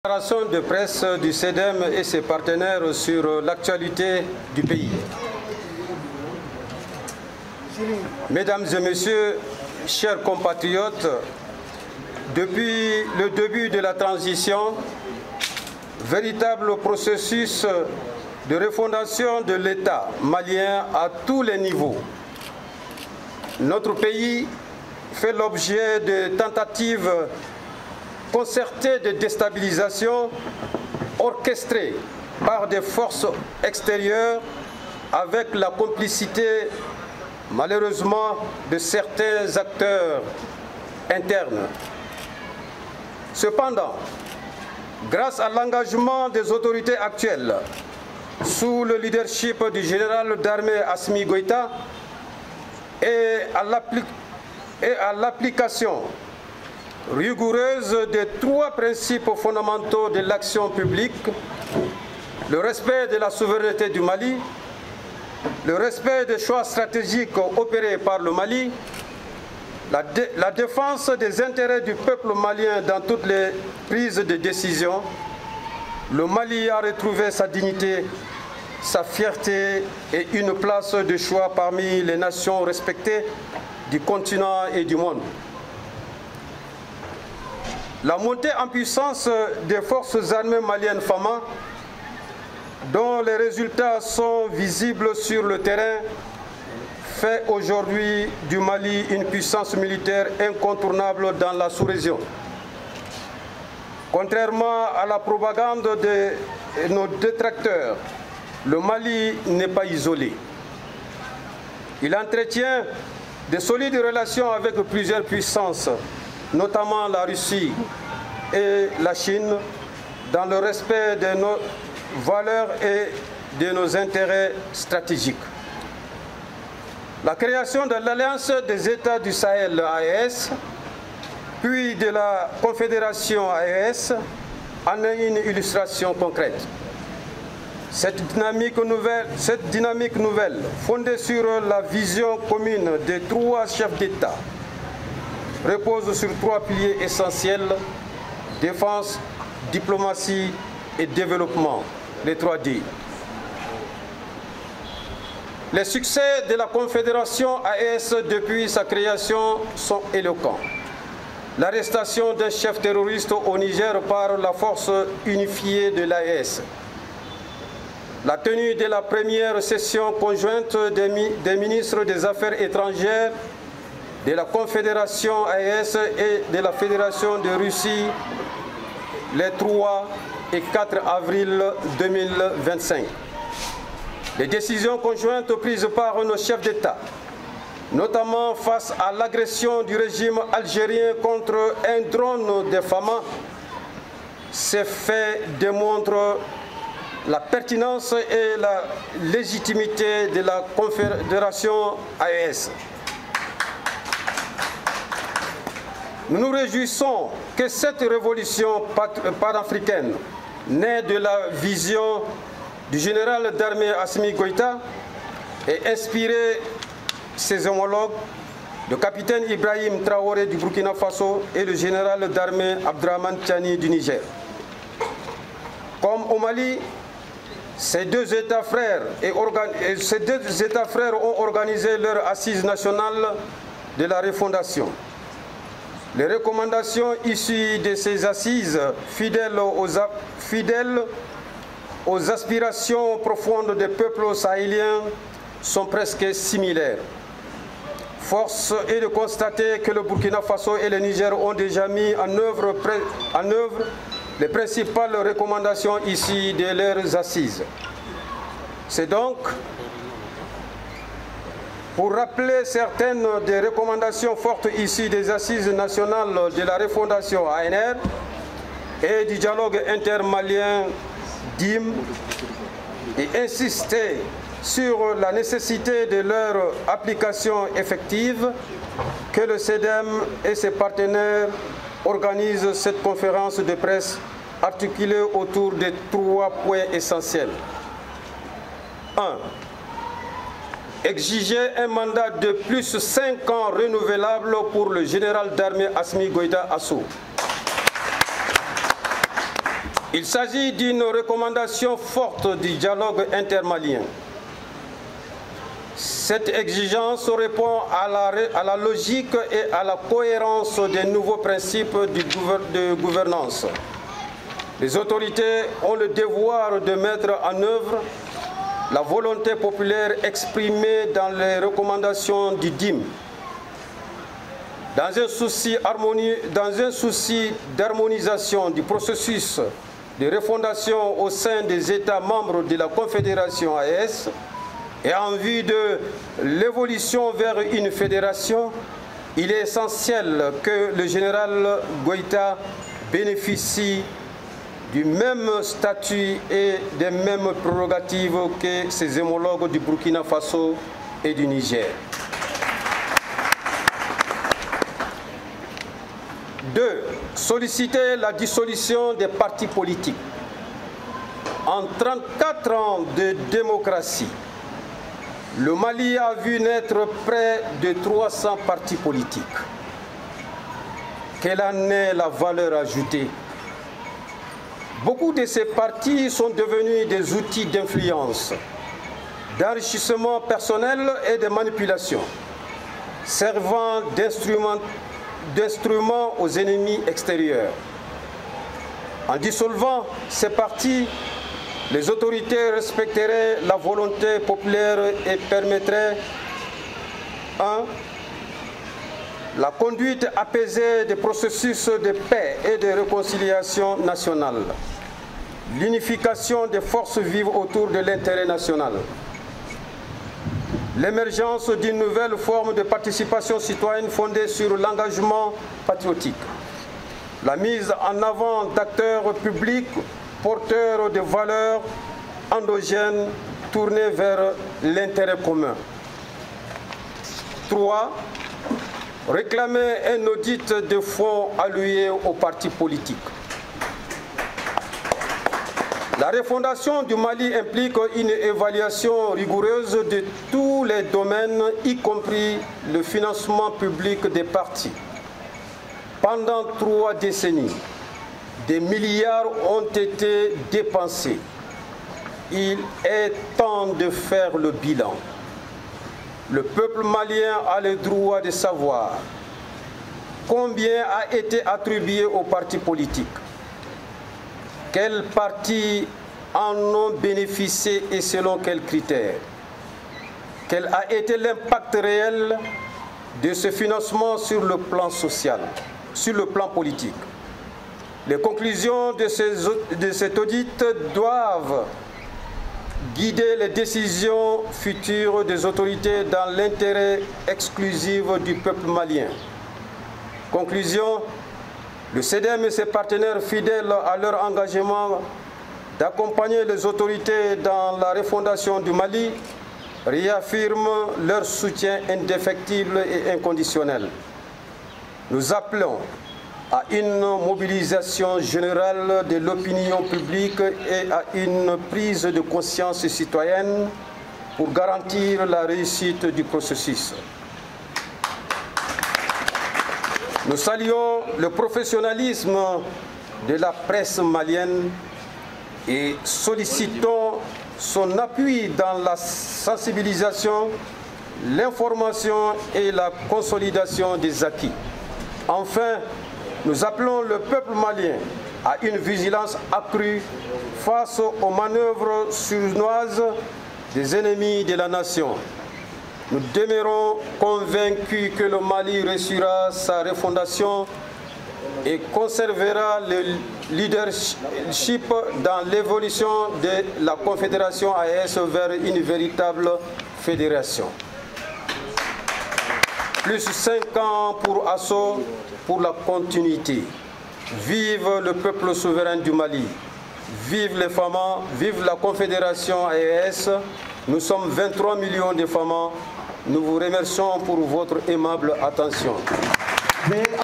Déclaration de presse du CEDEM et ses partenaires sur l'actualité du pays. Mesdames et messieurs, chers compatriotes, depuis le début de la transition, véritable processus de refondation de l'État malien à tous les niveaux, notre pays fait l'objet de tentatives concertée de déstabilisation orchestrée par des forces extérieures avec la complicité, malheureusement, de certains acteurs internes. Cependant, grâce à l'engagement des autorités actuelles, sous le leadership du général d'armée Assimi Goïta et à l'application rigoureuse des trois principes fondamentaux de l'action publique, le respect de la souveraineté du Mali, le respect des choix stratégiques opérés par le Mali, la défense des intérêts du peuple malien dans toutes les prises de décision, le Mali a retrouvé sa dignité, sa fierté et une place de choix parmi les nations respectées du continent et du monde. La montée en puissance des forces armées maliennes FAMA, dont les résultats sont visibles sur le terrain, fait aujourd'hui du Mali une puissance militaire incontournable dans la sous-région. Contrairement à la propagande de nos détracteurs, le Mali n'est pas isolé. Il entretient de solides relations avec plusieurs puissances, notamment la Russie et la Chine, dans le respect de nos valeurs et de nos intérêts stratégiques. La création de l'Alliance des États du Sahel, AES, puis de la Confédération AES, en est une illustration concrète. Cette dynamique nouvelle, fondée sur la vision commune des trois chefs d'État, repose sur trois piliers essentiels: défense, diplomatie et développement, les 3D. Les succès de la Confédération AES depuis sa création sont éloquents. L'arrestation d'un chef terroriste au Niger par la force unifiée de l'AES, la tenue de la première session conjointe des ministres des Affaires étrangères de la Confédération AES et de la Fédération de Russie les 3 et 4 avril 2025. Les décisions conjointes prises par nos chefs d'État, notamment face à l'agression du régime algérien contre un drone des FAMA, ces faits démontrent la pertinence et la légitimité de la Confédération AES. Nous nous réjouissons que cette révolution panafricaine, née de la vision du général d'armée Assimi Goïta, ait inspiré ses homologues, le capitaine Ibrahim Traoré du Burkina Faso et le général d'armée Abdrahmane Tiani du Niger. Comme au Mali, ces deux États frères ont organisé leur assise nationale de la refondation. Les recommandations issues de ces assises, fidèles aux aspirations profondes des peuples sahéliens, sont presque similaires. Force est de constater que le Burkina Faso et le Niger ont déjà mis en œuvre les principales recommandations issues de leurs assises. C'est donc pour rappeler certaines des recommandations fortes issues des assises nationales de la refondation ANR et du dialogue intermalien DIM et insister sur la nécessité de leur application effective que le CEDEM et ses partenaires organisent cette conférence de presse articulée autour de 3 points essentiels. 1. Exiger un mandat de plus 5 ans renouvelable pour le général d'armée Assimi Goïta Assou. Il s'agit d'une recommandation forte du dialogue intermalien. Cette exigence répond à la logique et à la cohérence des nouveaux principes de gouvernance. Les autorités ont le devoir de mettre en œuvre la volonté populaire exprimée dans les recommandations du DIM. Dans un souci d'harmonisation du processus de refondation au sein des États membres de la Confédération AES, et en vue de l'évolution vers une fédération, il est essentiel que le général Goïta bénéficie du même statut et des mêmes prérogatives que ses homologues du Burkina Faso et du Niger. 2. Solliciter la dissolution des partis politiques. En 34 ans de démocratie, le Mali a vu naître près de 300 partis politiques. Quelle en est la valeur ajoutée? Beaucoup de ces partis sont devenus des outils d'influence, d'enrichissement personnel et de manipulation, servant d'instruments aux ennemis extérieurs. En dissolvant ces partis, les autorités respecteraient la volonté populaire et permettraient 1. La conduite apaisée des processus de paix et de réconciliation nationale. L'unification des forces vives autour de l'intérêt national. L'émergence d'une nouvelle forme de participation citoyenne fondée sur l'engagement patriotique. La mise en avant d'acteurs publics porteurs de valeurs endogènes tournées vers l'intérêt commun. 3. Réclamer un audit de fonds alloués aux partis politiques. La refondation du Mali implique une évaluation rigoureuse de tous les domaines, y compris le financement public des partis. Pendant 3 décennies, des milliards ont été dépensés. Il est temps de faire le bilan. Le peuple malien a le droit de savoir combien a été attribué aux partis politiques, quels partis en ont bénéficié et selon quels critères, quel a été l'impact réel de ce financement sur le plan social, sur le plan politique. Les conclusions de cet audit doivent guider les décisions futures des autorités dans l'intérêt exclusif du peuple malien. Conclusion, le CEDEM et ses partenaires fidèles à leur engagement d'accompagner les autorités dans la refondation du Mali réaffirment leur soutien indéfectible et inconditionnel. Nous appelons à une mobilisation générale de l'opinion publique et à une prise de conscience citoyenne pour garantir la réussite du processus. Nous saluons le professionnalisme de la presse malienne et sollicitons son appui dans la sensibilisation, l'information et la consolidation des acquis. Enfin, nous appelons le peuple malien à une vigilance accrue face aux manœuvres sournoises des ennemis de la nation. Nous demeurons convaincus que le Mali réussira sa refondation et conservera le leadership dans l'évolution de la Confédération AES vers une véritable fédération. Plus 5 ans pour Asso, pour la continuité. Vive le peuple souverain du Mali. Vive les FAMA, vive la Confédération AES. Nous sommes 23 millions de FAMA. Nous vous remercions pour votre aimable attention.